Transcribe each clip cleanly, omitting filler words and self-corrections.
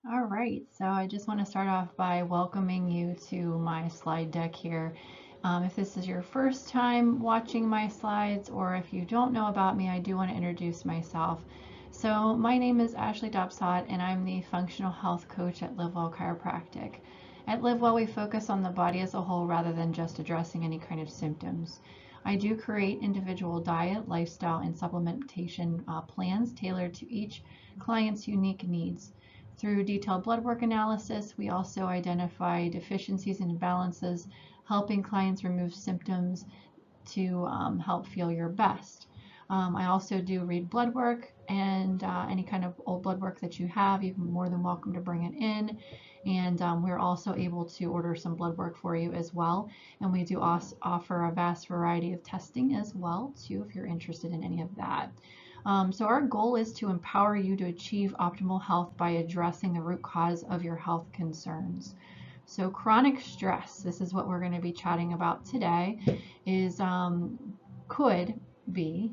All right, so I just want to start off by welcoming you to my slide deck here. If this is your first time watching my slides, or if you don't know about me, I do want to introduce myself. So my name is Ashley Duppstadt, and I'm the functional health coach at Live Well Chiropractic. At Live Well, we focus on the body as a whole rather than just addressing any kind of symptoms. I do create individual diet, lifestyle, and supplementation plans tailored to each client's unique needs. Through detailed blood work analysis, we also identify deficiencies and imbalances, helping clients remove symptoms to help feel your best. I also do read blood work, and any kind of old blood work that you have, you're more than welcome to bring it in. And we're also able to order some blood work for you as well. And we do offer a vast variety of testing as well, too, if you're interested in any of that. So our goal is to empower you to achieve optimal health by addressing the root cause of your health concerns. So chronic stress, this is what we're going to be chatting about today, is could be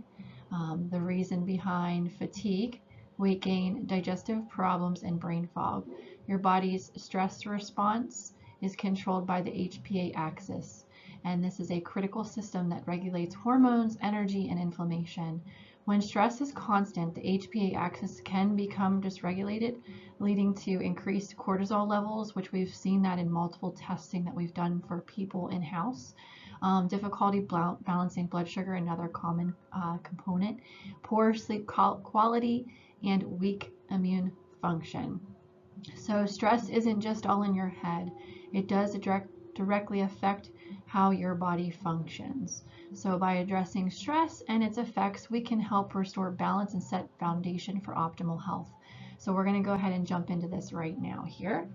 the reason behind fatigue, weight gain, digestive problems, and brain fog. Your body's stress response is controlled by the HPA axis, and this is a critical system that regulates hormones, energy, and inflammation. When stress is constant, the HPA axis can become dysregulated, leading to increased cortisol levels, which we've seen that in multiple testing that we've done for people in-house. Difficulty balancing blood sugar, another common component, poor sleep quality, and weak immune function. So stress isn't just all in your head. It does directly affect how your body functions. So by addressing stress and its effects, we can help restore balance and set foundation for optimal health. So we're going to go ahead and jump into this right now here.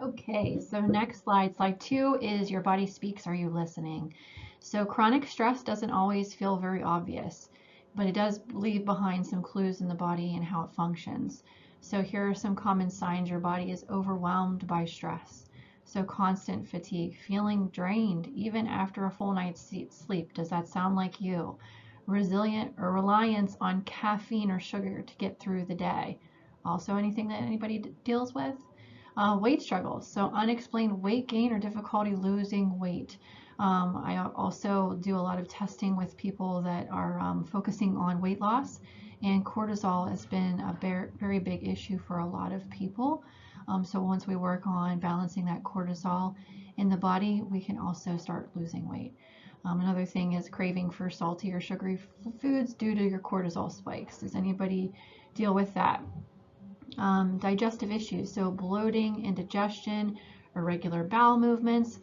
Okay, so next slide, slide 2 is your body speaks, are you listening? So chronic stress doesn't always feel very obvious, but it does leave behind some clues in the body and how it functions. So here are some common signs your body is overwhelmed by stress. So constant fatigue, feeling drained even after a full night's sleep. Does that sound like you? Resilient or reliance on caffeine or sugar to get through the day. Also anything that anybody deals with? Weight struggles, so unexplained weight gain or difficulty losing weight. I also do a lot of testing with people that are focusing on weight loss, and cortisol has been a very big issue for a lot of people. So once we work on balancing that cortisol in the body, we can also start losing weight. Another thing is craving for salty or sugary foods due to your cortisol spikes. Does anybody deal with that? Digestive issues, so bloating, indigestion, irregular bowel movements.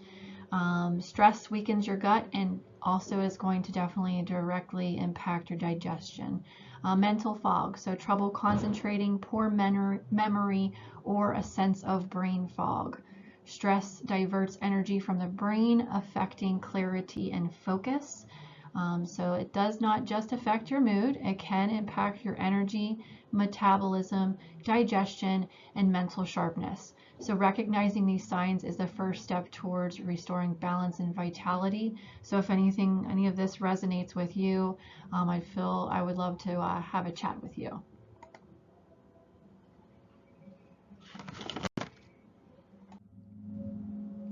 Stress weakens your gut and also is going to definitely directly impact your digestion. Mental fog, so trouble concentrating, poor memory, or a sense of brain fog. Stress diverts energy from the brain, affecting clarity and focus. So it does not just affect your mood, it can impact your energy, metabolism, digestion, and mental sharpness. So recognizing these signs is the first step towards restoring balance and vitality. So if any of this resonates with you, I would love to have a chat with you.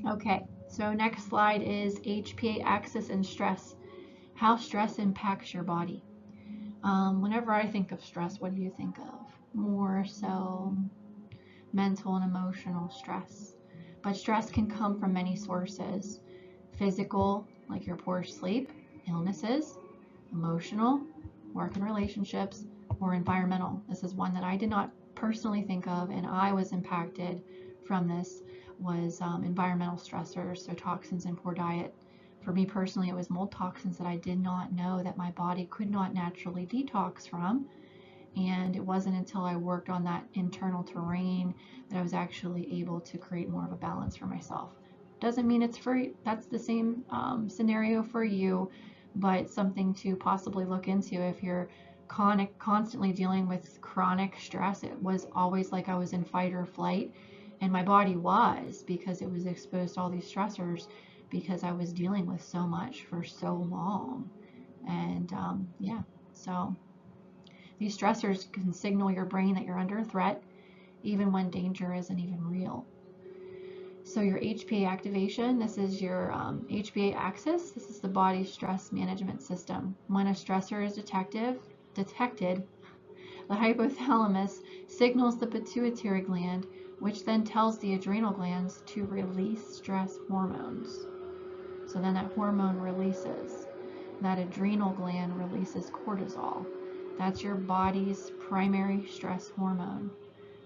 Okay, so next slide is HPA axis and stress. How stress impacts your body. Whenever I think of stress, what do you think of? More so mental and emotional stress. But stress can come from many sources. Physical, like your poor sleep, illnesses, emotional, work and relationships, or environmental. This is one that I did not personally think of, and I was impacted from this, was environmental stressors, so toxins and poor diet. For me personally, it was mold toxins that I did not know that my body could not naturally detox from. And it wasn't until I worked on that internal terrain that I was actually able to create more of a balance for myself. Doesn't mean it's free. That's the same scenario for you, but something to possibly look into if you're constantly dealing with chronic stress. It was always like I was in fight or flight, and my body was, because it was exposed to all these stressors, because I was dealing with so much for so long. And yeah, so These stressors can signal your brain that you're under threat, even when danger isn't even real. So your HPA activation, this is your HPA axis. This is the body's stress management system. When a stressor is detected, the hypothalamus signals the pituitary gland, which then tells the adrenal glands to release stress hormones. So then that hormone releases. That adrenal gland releases cortisol. That's your body's primary stress hormone.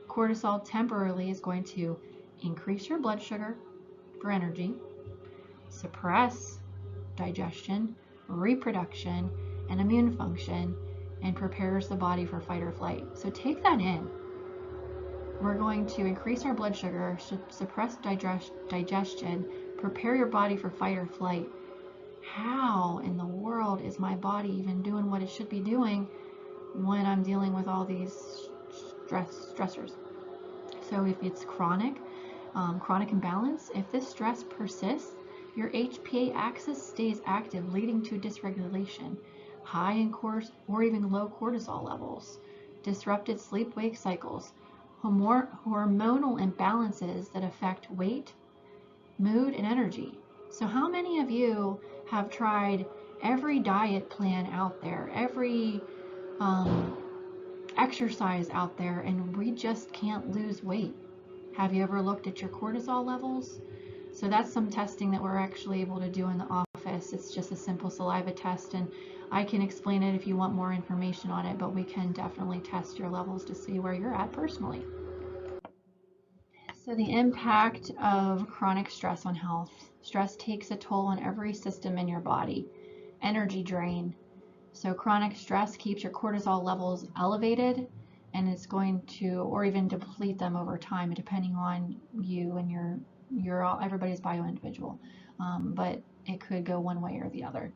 Cortisol temporarily is going to increase your blood sugar for energy, suppress digestion, reproduction, and immune function, and prepares the body for fight or flight. So take that in. We're going to increase our blood sugar, suppress digestion, prepare your body for fight or flight. How in the world is my body even doing what it should be doing when I'm dealing with all these stressors? So if it's chronic imbalance, if this stress persists, your HPA axis stays active, leading to dysregulation, high in or even low cortisol levels, disrupted sleep-wake cycles, hormonal imbalances that affect weight, mood, and energy. So how many of you have tried every diet plan out there, every exercise out there, and we just can't lose weight? Have you ever looked at your cortisol levels? So that's some testing that we're actually able to do in the office. It's just a simple saliva test, and I can explain it if you want more information on it, but we can definitely test your levels to see where you're at personally. So the impact of chronic stress on health. Stress takes a toll on every system in your body. Energy drain. So chronic stress keeps your cortisol levels elevated, and it's going to, or even deplete them over time, depending on you and everybody's bio-individual. But it could go one way or the other.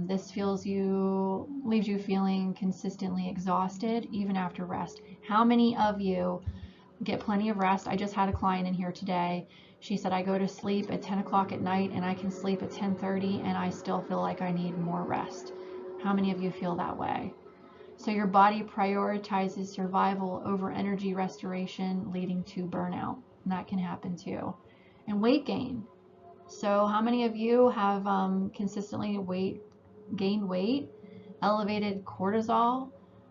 This leaves you feeling consistently exhausted even after rest. How many of you get plenty of rest? I just had a client in here today. She said, I go to sleep at 10 o'clock at night and I can sleep at 10:30 and I still feel like I need more rest. How many of you feel that way? So your body prioritizes survival over energy restoration, leading to burnout. And that can happen too. And weight gain. So how many of you have consistently gained weight? Elevated cortisol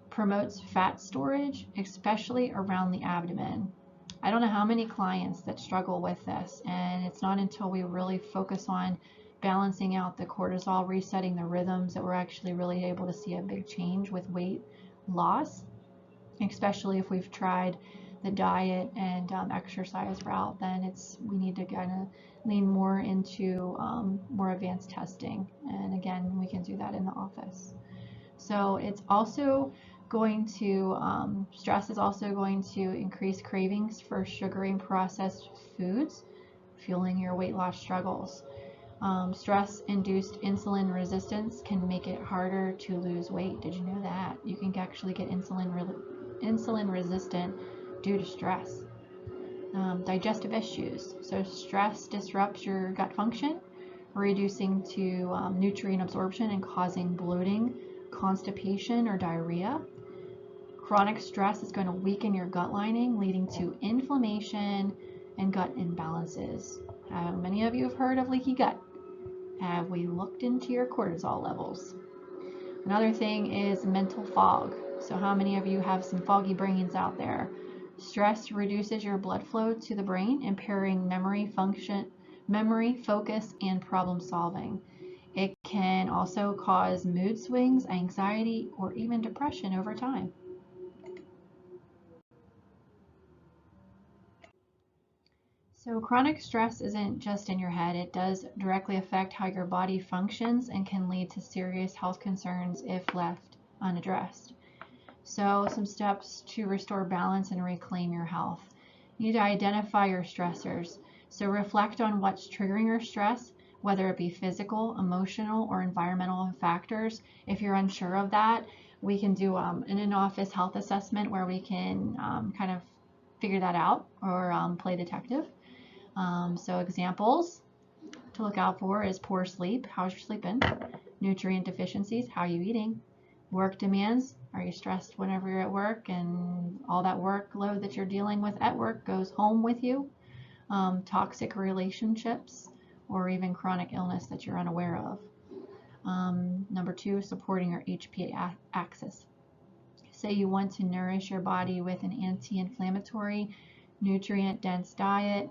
promotes fat storage, especially around the abdomen. I don't know how many clients that struggle with this, and it's not until we really focus on balancing out the cortisol, resetting the rhythms, that we're actually really able to see a big change with weight loss, especially if we've tried the diet and exercise route. Then we need to kind of lean more into more advanced testing, and again, we can do that in the office. So it's also going to, stress is also going to increase cravings for sugary and processed foods, fueling your weight loss struggles. Stress-induced insulin resistance can make it harder to lose weight. Did you know that? You can actually get insulin resistant due to stress. Digestive issues. So stress disrupts your gut function, reducing to nutrient absorption and causing bloating, constipation, or diarrhea. Chronic stress is going to weaken your gut lining, leading to inflammation and gut imbalances. How many of you have heard of leaky gut? Have we looked into your cortisol levels? Another thing is mental fog. So how many of you have some foggy brains out there? Stress reduces your blood flow to the brain, impairing memory, focus, and problem solving. It can also cause mood swings, anxiety, or even depression over time. So chronic stress isn't just in your head. It does directly affect how your body functions and can lead to serious health concerns if left unaddressed. So some steps to restore balance and reclaim your health. You need to identify your stressors. So reflect on what's triggering your stress, whether it be physical, emotional, or environmental factors. If you're unsure of that, we can do an in-office health assessment where we can kind of figure that out, or play detective. So examples to look out for is poor sleep. How's your sleeping? Nutrient deficiencies. How are you eating? Work demands. Are you stressed whenever you're at work and all that workload that you're dealing with at work goes home with you? Toxic relationships, or even chronic illness that you're unaware of. Number 2, supporting your HPA axis. Say you want to nourish your body with an anti-inflammatory, nutrient-dense diet.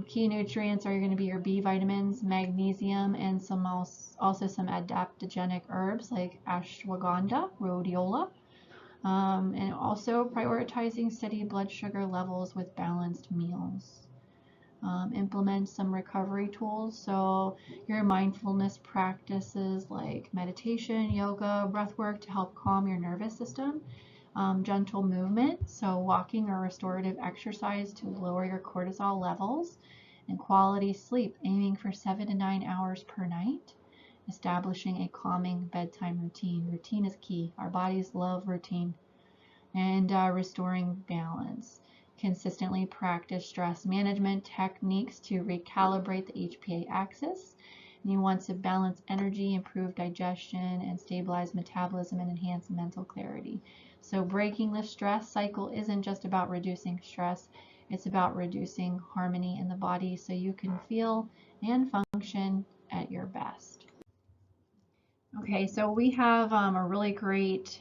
Key nutrients are going to be your B vitamins, magnesium, and also some adaptogenic herbs like ashwagandha, rhodiola. And also prioritizing steady blood sugar levels with balanced meals. Implement some recovery tools, so your mindfulness practices like meditation, yoga, breath work to help calm your nervous system. Gentle movement, so walking or restorative exercise to lower your cortisol levels. And quality sleep, aiming for 7 to 9 hours per night. Establishing a calming bedtime routine. Routine is key. Our bodies love routine. And restoring balance. Consistently practice stress management techniques to recalibrate the HPA axis. And you want to balance energy, improve digestion, and stabilize metabolism and enhance mental clarity. So breaking the stress cycle isn't just about reducing stress, it's about reducing harmony in the body so you can feel and function at your best. Okay, so we have a really great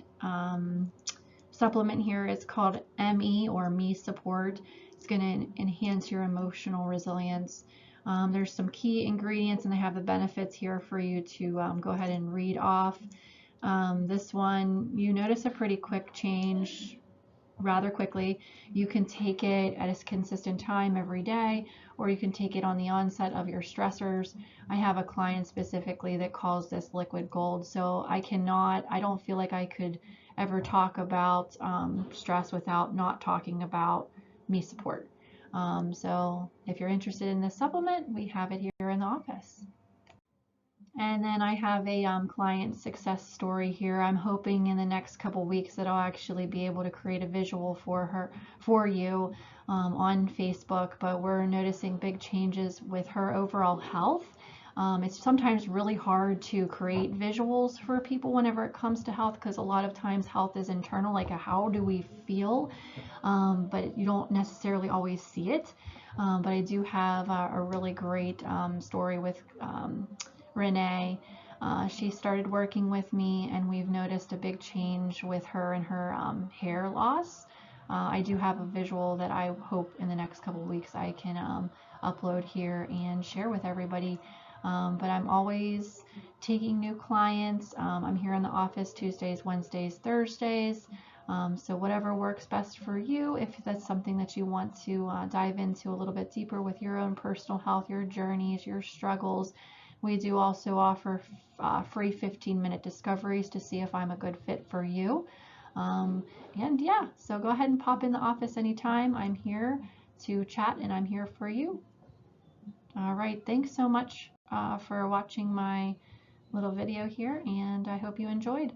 supplement here. It's called ME, or Me Support. It's going to enhance your emotional resilience. There's some key ingredients, and they have the benefits here for you to go ahead and read off. This one, you notice a pretty quick change rather quickly. You can take it at a consistent time every day, or you can take it on the onset of your stressors. I have a client specifically that calls this liquid gold, so I don't feel like I could ever talk about stress without not talking about Me Support. So if you're interested in this supplement, we have it here in the office. And then I have a client success story here. I'm hoping in the next couple weeks that I'll actually be able to create a visual for you on Facebook, but we're noticing big changes with her overall health. It's sometimes really hard to create visuals for people whenever it comes to health, because a lot of times health is internal, like how do we feel, but you don't necessarily always see it. But I do have a really great story with Renee. She started working with me, and we've noticed a big change with her and her hair loss. I do have a visual that I hope in the next couple of weeks I can upload here and share with everybody. But I'm always taking new clients. I'm here in the office Tuesdays, Wednesdays, Thursdays. So whatever works best for you, if that's something that you want to dive into a little bit deeper with your own personal health, your journeys, your struggles. We do also offer free 15-minute discoveries to see if I'm a good fit for you. And yeah, so go ahead and pop in the office anytime. I'm here to chat, and I'm here for you. All right, thanks so much for watching my little video here, and I hope you enjoyed.